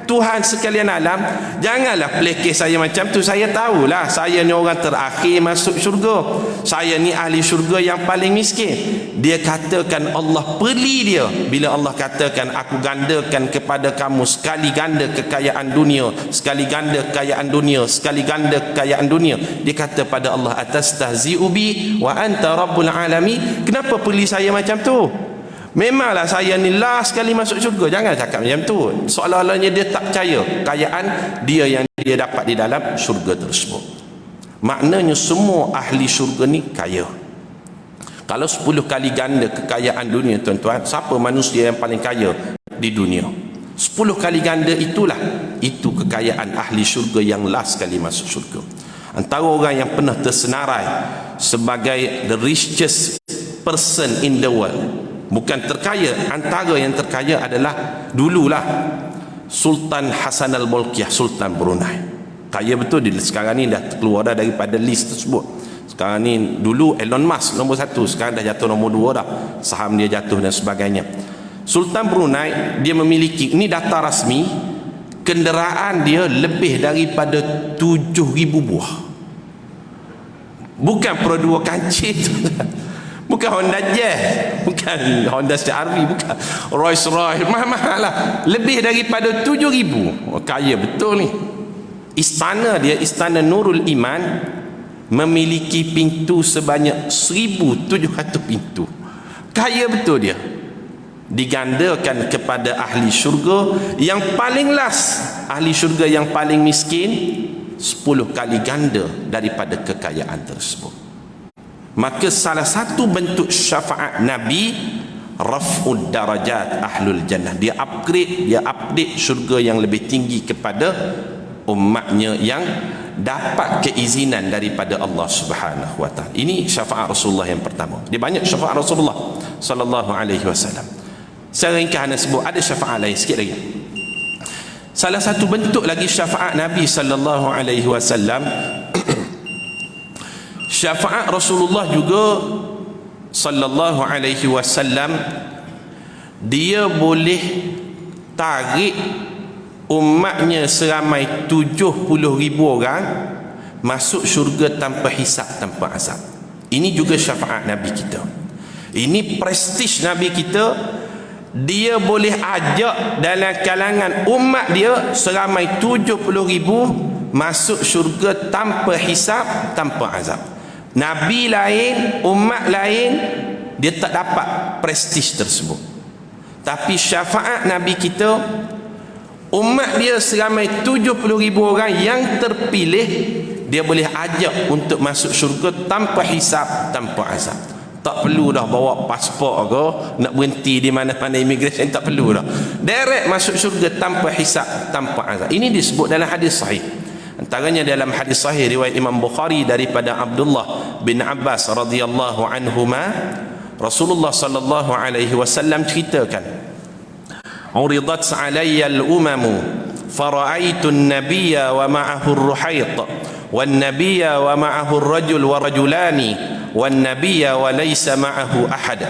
Tuhan sekalian alam, janganlah pelekeh saya macam tu. Saya tahulah saya ni orang terakhir masuk syurga, saya ni ahli syurga yang paling miskin. Dia katakan Allah perli dia bila Allah katakan, aku gandakan kepada kamu sekali ganda kekayaan dunia, sekali ganda kekayaan dunia, sekali ganda kekayaan dunia. Dia kata pada Allah, atastahzi'u bi wa anta rabbul alamin. Kenapa perli saya macam tu? Memanglah saya ni last sekali masuk syurga. Jangan cakap macam tu. Seolah-olahnya dia tak percaya kekayaan dia yang dia dapat di dalam syurga tersebut. Maknanya semua ahli syurga ni kaya. Kalau 10 kali ganda kekayaan dunia, tuan-tuan, siapa manusia yang paling kaya di dunia? 10 kali ganda itulah, itu kekayaan ahli syurga yang last sekali masuk syurga. Antara orang yang pernah tersenarai sebagai the richest person in the world, bukan terkaya, antara yang terkaya adalah dululah Sultan Hassan al-Bolkiah, Sultan Brunei. Kaya betul dia. Sekarang ni dah keluar dah daripada list tersebut. Sekarang ni, dulu Elon Musk nombor 1, sekarang dah jatuh nombor 2 dah, saham dia jatuh dan sebagainya. Sultan Brunei, dia memiliki, ini data rasmi, kenderaan dia lebih daripada 7,000 buah. Bukan Pro 2 kancil tu, bukan Honda Jazz, bukan Honda CR-V, bukan Rolls Royce, mahal-mahal lah, lebih daripada 7,000. Oh, kaya betul ni. Istana dia, Istana Nurul Iman, memiliki pintu sebanyak 1,700 pintu. Kaya betul dia. Digandakan kepada ahli syurga yang paling last, ahli syurga yang paling miskin, 10 kali ganda daripada kekayaan tersebut. Maka salah satu bentuk syafaat Nabi, raf'ud darajat ahlul jannah. Dia upgrade, dia update syurga yang lebih tinggi kepada umatnya yang dapat keizinan daripada Allah Subhanahu wa taala. Ini syafaat Rasulullah yang pertama. Dia banyak syafaat Rasulullah sallallahu alaihi wasallam. Saya ringkas anda sebut, ada syafaat lain sikit lagi. Salah satu bentuk lagi syafaat Nabi sallallahu alaihi wasallam, syafaat Rasulullah juga sallallahu alaihi wasallam, dia boleh tarik umatnya seramai 70,000 orang masuk syurga tanpa hisab, tanpa azab. Ini juga syafaat Nabi kita. Ini prestige Nabi kita. Dia boleh ajak dalam kalangan umat dia seramai 70,000 masuk syurga tanpa hisab, tanpa azab. Nabi lain, umat lain, dia tak dapat prestige tersebut. Tapi syafaat Nabi kita, umat dia seramai 70,000 orang yang terpilih, dia boleh ajak untuk masuk syurga tanpa hisab, tanpa azab. Tak perlu dah bawa pasport ke, nak berhenti di mana-mana immigration, tak perlu dah. Direct masuk syurga tanpa hisab, tanpa azab. Ini disebut dalam hadis sahih. Antaranya dalam hadis sahih riwayat Imam Bukhari daripada Abdullah bin Abbas radhiyallahu anhuma, Rasulullah sallallahu alaihi wasallam ceritakan, "Uridat 'alayya al-umamu fara'aitu an-nabiyya wa ma'ahu ar-ruhayt wan-nabiyya wa ma'ahu ar-rajul wa rajulani wan-nabiyya wa laysa ma'ahu ahad.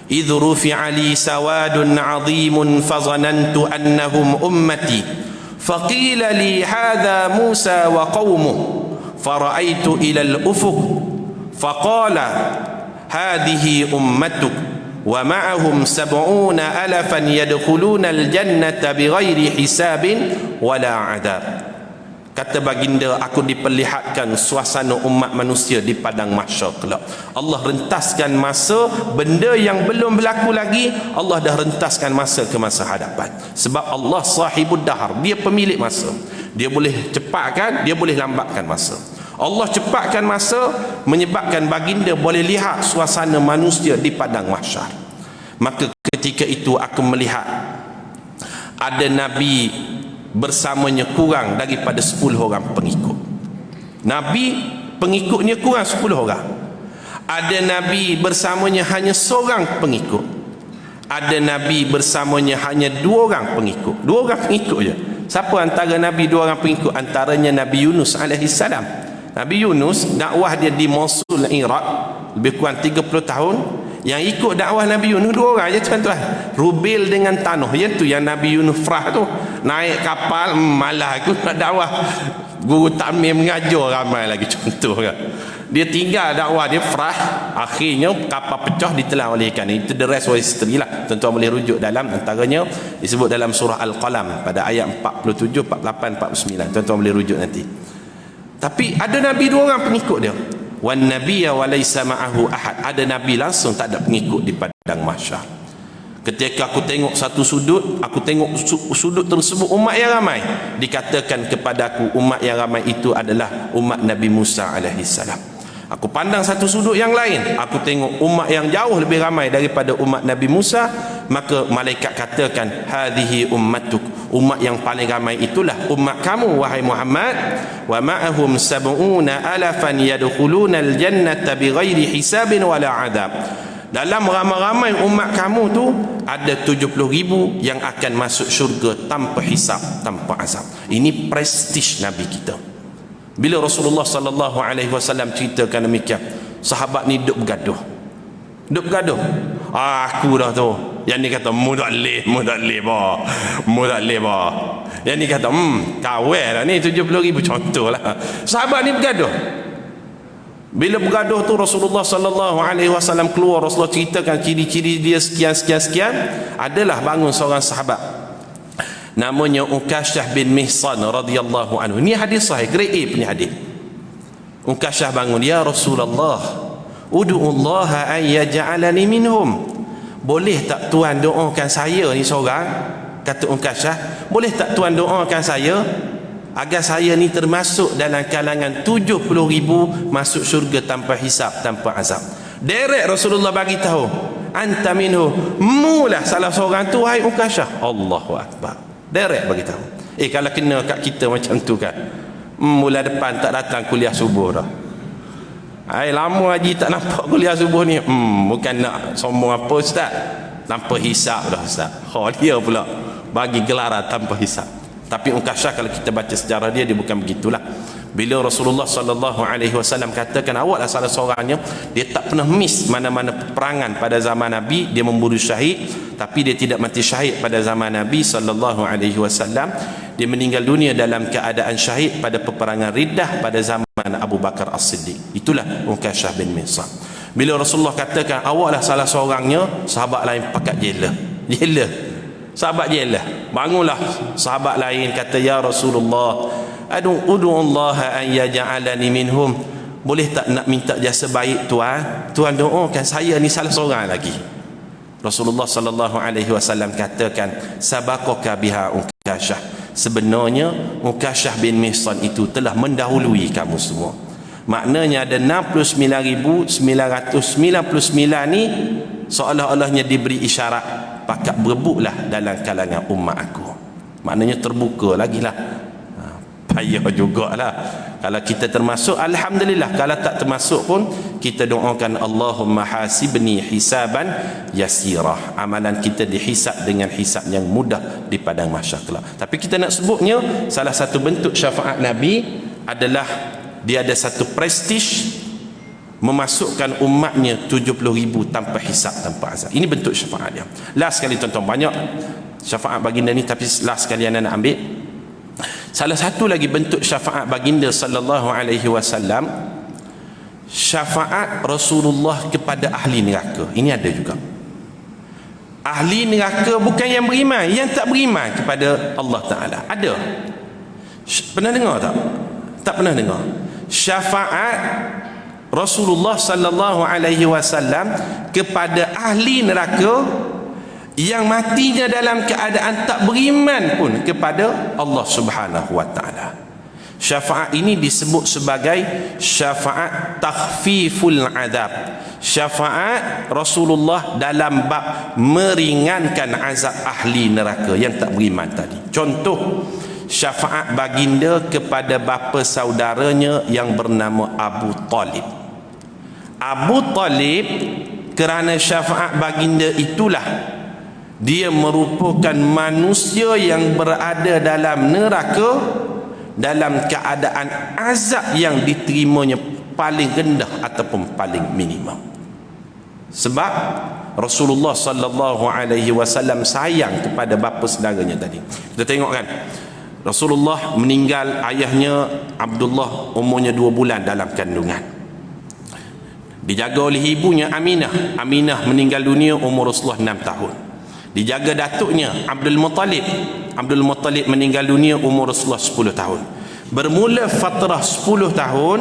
Idh rufi'a li sawadun 'azimun fazanantu annahum ummati. Faqila li hadha Musa wa qaumuhu fara'aitu ila al-ufuq faqala hadhihi ummatuk wa ma'ahum 70,000 yadkhuluna al-jannata bighairi hisabin wala 'adab." Kata baginda, aku diperlihatkan suasana umat manusia di padang mahsyar kelak. Allah rentaskan masa, benda yang belum berlaku lagi Allah dah rentaskan masa ke masa hadapan. Sebab Allah sahibud dahar, dia pemilik masa. Dia boleh cepatkan, dia boleh lambatkan masa. Allah cepatkan masa menyebabkan baginda boleh lihat suasana manusia di padang mahsyar. Maka ketika itu aku melihat ada Nabi bersamanya kurang daripada 10 orang pengikut. Nabi pengikutnya kurang 10 orang. Ada Nabi bersamanya hanya seorang pengikut. Ada Nabi bersamanya hanya 2 orang pengikut. 2 orang pengikut je. Siapa antara Nabi 2 orang pengikut? Antaranya Nabi Yunus AS. Nabi Yunus dakwah dia di Mosul, Iraq, lebih kurang 30 tahun. Yang ikut dakwah Nabi Yunus 2 orang je tuan-tuan. Rubil dengan Tanoh. Yang tu yang Nabi Yunus Frah tu naik kapal, malah aku nak dakwah. Guru takmir mengajar ramai lagi, contoh kan. Dia tinggal dakwah dia Frah, akhirnya kapal pecah ditelan oleh ikan. Itu the rest was history lah. Tuan-tuan boleh rujuk dalam, antaranya disebut dalam surah Al-Qalam pada ayat 47, 48, 49. Tuan-tuan boleh rujuk nanti. Tapi ada Nabi 2 orang pengikut dia. Wan nabiyya wa laysa ma'ahu ahad. Ada Nabi langsung, tak ada pengikut di padang mahsyar. Ketika aku tengok satu sudut, aku tengok sudut tersebut umat yang ramai. Dikatakan kepadaku umat yang ramai itu adalah umat Nabi Musa AS. Aku pandang satu sudut yang lain, aku tengok umat yang jauh lebih ramai daripada umat Nabi Musa. Maka malaikat katakan, hadhihi ummatuk, umat yang paling ramai itulah umat kamu wahai Muhammad. Wa ma'ahum sab'una alafan yadkhuluna al-jannata bighairi hisabin wala adab. Dalam ramai-ramai umat kamu tu ada 70,000 yang akan masuk syurga tanpa hisab, tanpa azab. Ini prestige Nabi kita. Bila Rasulullah sallallahu alaihi wasallam ceritakan demikian, sahabat ni duk bergaduh. Duk bergaduh. Aku dah tu. Yang ni kata mudaklif bah. Yang ni kata kawal lah ni 70,000, contohlah. Sahabat ni bergaduh. Bila bergaduh tu Rasulullah sallallahu alaihi wasallam keluar, Rasulullah ceritakan ciri-ciri dia sekian. Adalah bangun seorang sahabat namanya Ukasyah bin Mihsan radhiyallahu anhu. Ini hadis sahih, grade A punya hadis. Ukasyah bangun, ya Rasulullah, ud'ullaha an yaj'alani minhum. Boleh tak Tuan doakan saya ni seorang? Kata Ukasyah, boleh tak Tuan doakan saya agar saya ni termasuk dalam kalangan 70,000 masuk syurga tanpa hisab, tanpa azab. Direct Rasulullah bagi tahu, anta minhu, mulah salah seorang tu wahai Ukasyah. Allahu akbar. Direct bagi tahu. Kalau kena kat kita macam tu kan, mula depan tak datang kuliah subuh dah. Lama haji tak nampak kuliah subuh ni. Bukan nak sombong apa ustaz, tanpa hisab dah ustaz. Dia pula bagi gelaran tanpa hisab. Tapi Ukasyah kalau kita baca sejarah dia bukan begitulah. Bila Rasulullah sallallahu alaihi wasallam katakan awaklah salah seorangnya, dia tak pernah miss mana-mana peperangan pada zaman Nabi, dia memburu syahid. Tapi dia tidak mati syahid pada zaman Nabi sallallahu alaihi wasallam. Dia meninggal dunia dalam keadaan syahid pada peperangan Riddah pada zaman Abu Bakar As-Siddiq. Itulah Ukasyah bin Mihsan. Bila Rasulullah katakan awaklah salah seorangnya, sahabat lain pakat jela. Sahabat jela. Bangunlah sahabat lain kata, ya Rasulullah, ud'ullaha an yaj'alani minhum. Boleh tak nak minta jasa baik Tuan? Tuan doakan saya ni salah seorang lagi. Rasulullah sallallahu alaihi wasallam katakan, sabaqaka biha Ukasyah. Sebenarnya Ukasyah bin Mihsan itu telah mendahului kamu semua. Maknanya ada 69,999 ni seolah-olahnya diberi isyarat, pakat berebutlah dalam kalangan umat aku. Maknanya terbuka lagi lah. Payah jugalah. Kalau kita termasuk, alhamdulillah. Kalau tak termasuk pun, kita doakan Allahumma hasibni hisaban yasirah. Amalan kita dihisab dengan hisab yang mudah di padang mahsyar kelak. Tapi kita nak sebutnya, salah satu bentuk syafaat Nabi adalah dia ada satu prestige memasukkan umatnya 70,000 tanpa hisab, tanpa azab. Ini bentuk syafaat dia. Last sekali tuan-tuan, banyak syafaat baginda ni, tapi last sekali anda nak ambil. Salah satu lagi bentuk syafaat baginda sallallahu alaihi wasallam, syafaat Rasulullah kepada ahli neraka. Ini ada juga. Ahli neraka bukan yang beriman, yang tak beriman kepada Allah Ta'ala. Ada. Pernah dengar tak? Tak pernah dengar. Syafaat Rasulullah sallallahu alaihi wasallam kepada ahli neraka yang matinya dalam keadaan tak beriman pun kepada Allah Subhanahu wa taala. Syafaat ini disebut sebagai syafaat takhfiful adab. Syafaat Rasulullah dalam bab meringankan azab ahli neraka yang tak beriman tadi. Contoh, syafaat baginda kepada bapa saudaranya yang bernama Abu Talib. Abu Talib, kerana syafaat baginda itulah dia merupakan manusia yang berada dalam neraka dalam keadaan azab yang diterimanya paling rendah ataupun paling minimum. Sebab Rasulullah sallallahu alaihi wasallam sayang kepada bapa saudaranya tadi. Kita tengok kan, Rasulullah meninggal, ayahnya Abdullah umurnya 2 bulan dalam kandungan. Dijaga oleh ibunya Aminah. Aminah meninggal dunia umur Rasulullah 6 tahun. Dijaga datuknya Abdul Muttalib. Abdul Muttalib meninggal dunia umur Rasulullah 10 tahun. Bermula fatrah 10 tahun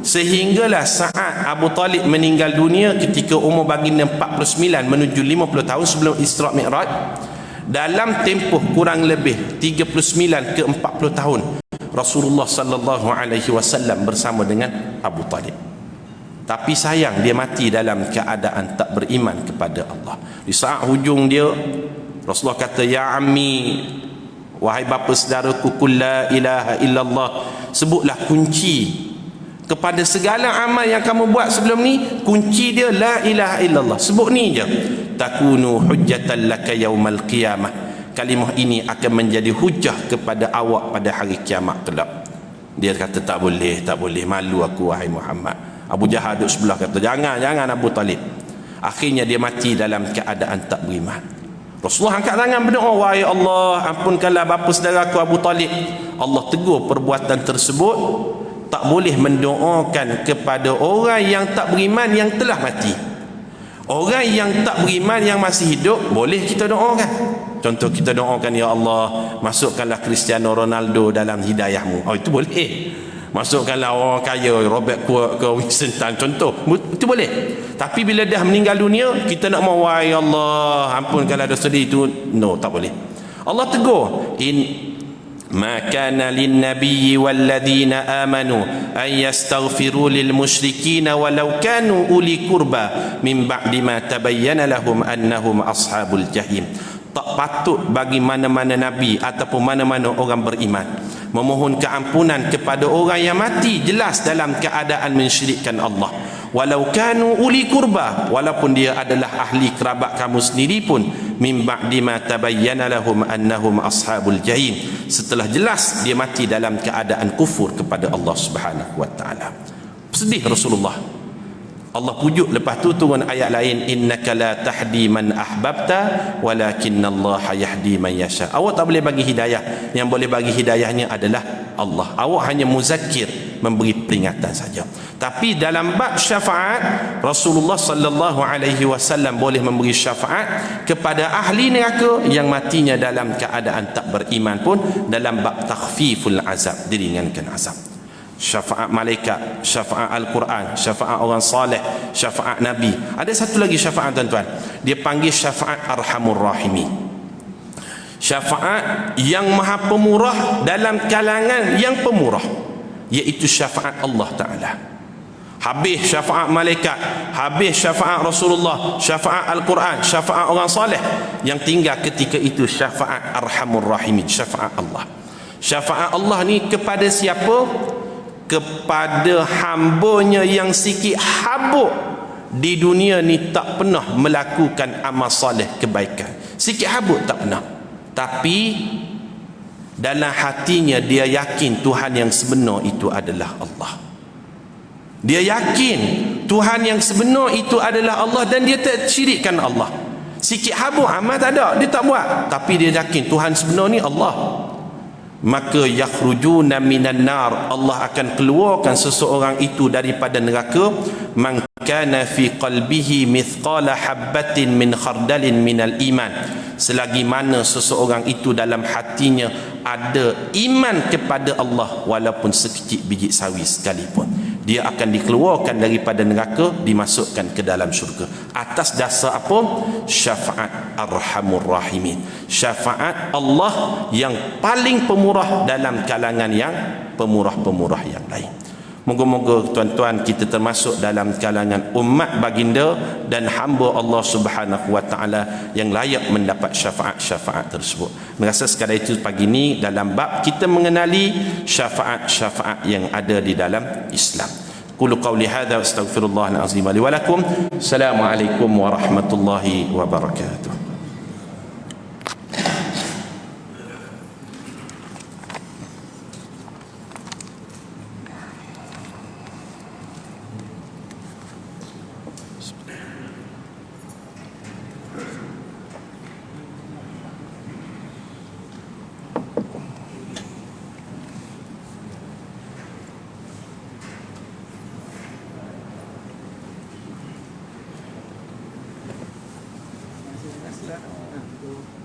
sehinggalah saat Abu Talib meninggal dunia ketika umur baginda 49 menuju 50 tahun sebelum Isra' Mi'raj. Dalam tempoh kurang lebih 39 ke 40 tahun Rasulullah sallallahu alaihi wasallam bersama dengan Abu Talib. Tapi sayang dia mati dalam keadaan tak beriman kepada Allah. Di saat hujung dia, Rasulullah kata, ya ammi, wahai bapa saudaraku, qul la ilaha illallah, sebutlah kunci kepada segala amal yang kamu buat sebelum ni. Kunci dia la ilaha illallah, sebut ni je. Takunu hujjatan laka yaumal qiyamah, kalimah ini akan menjadi hujah kepada awak pada hari kiamat kelak. Dia kata tak boleh, tak boleh, malu aku wahai Muhammad. Abu Jahal duduk sebelah kata jangan Abu Talib. Akhirnya dia mati dalam keadaan tak beriman. Rasulullah angkat tangan berdoa, wahai Allah, ampunkanlah bapa saudaraku Abu Talib. Allah tegur perbuatan tersebut, tak boleh mendoakan kepada orang yang tak beriman yang telah mati. Orang yang tak beriman yang masih hidup boleh kita doakan. Contoh kita doakan, ya Allah, masukkanlah Cristiano Ronaldo dalam hidayahmu. Oh, itu boleh. Masukkanlah orang kaya Robert ke Winston Tan, contoh, itu boleh. Tapi bila dah meninggal dunia, kita nak mau, wahai Allah, ampunkanlah dosa dia, itu no, tak boleh. Allah tegur, ma kana lin nabiyyi wal ladzina amanu an yastaghfiru lil musyrikeen walau kanu uli qurba min ba'di ma tabayyana lahum annahum ashabul jahim. Tak patut bagi mana-mana nabi ataupun mana-mana orang beriman memohon keampunan kepada orang yang mati jelas dalam keadaan mensyirikkan Allah, walau kanu uli qurba, walaupun dia adalah ahli kerabat kamu sendiri pun, min ba'di ma tabayyana lahum annahum ashabul jahim, setelah jelas dia mati dalam keadaan kufur kepada Allah Subhanahu wa taala. Sedih Rasulullah. Allah pujuk lepas tu turun ayat lain, innaka la tahdi man ahbabta walakinallaha yahdi man yasha. Awak tak boleh bagi hidayah, yang boleh bagi hidayahnya adalah Allah. Awak hanya muzakkir, memberi peringatan saja. Tapi dalam bab syafaat, Rasulullah sallallahu alaihi wasallam boleh memberi syafaat kepada ahli neraka yang matinya dalam keadaan tak beriman pun, dalam bab takhfiful azab, diringankan azab. Syafaat malaikat, syafaat Al-Quran, syafaat orang saleh, syafaat Nabi. Ada satu lagi syafaat tuan-tuan, dia panggil syafaat Arhamur Rahimin. Syafaat yang maha pemurah dalam kalangan yang pemurah, iaitu syafaat Allah Ta'ala. Habis syafaat malaikat, habis syafaat Rasulullah, syafaat Al-Quran, syafaat orang saleh, yang tinggal ketika itu syafaat Arhamur Rahimin, syafaat Allah. Syafaat Allah ni kepada siapa? Kepada hambanya yang sikit habuk di dunia ni, tak pernah melakukan amal soleh kebaikan, sikit habuk tak pernah, tapi dalam hatinya dia yakin Tuhan yang sebenar itu adalah Allah. Dia yakin Tuhan yang sebenar itu adalah Allah, dan dia tak syirikkan Allah. Sikit habuk amal tak ada, dia tak buat, tapi dia yakin Tuhan sebenar ni Allah. Maka yakhrujuna minan nar, Allah akan keluarkan seseorang itu daripada neraka, man kana fi qalbihi mithqala habbatin min khardalin minal iman, selagi mana seseorang itu dalam hatinya ada iman kepada Allah walaupun sekecil biji sawi sekalipun, dia akan dikeluarkan daripada neraka, dimasukkan ke dalam syurga. Atas dasar apa? Syafaat Arhamur Rahimin, syafaat Allah yang paling pemurah dalam kalangan yang pemurah-pemurah yang lain. Moga-moga tuan-tuan kita termasuk dalam kalangan umat baginda dan hamba Allah Subhanahu wa taala yang layak mendapat syafaat-syafaat tersebut. Merasa sekadar itu pagi ini dalam bab kita mengenali syafaat-syafaat yang ada di dalam Islam. Qulu qawli hadza wa astaghfirullahal azim li wa lakum. Assalamualaikum warahmatullahi wabarakatuh. Terima kasih.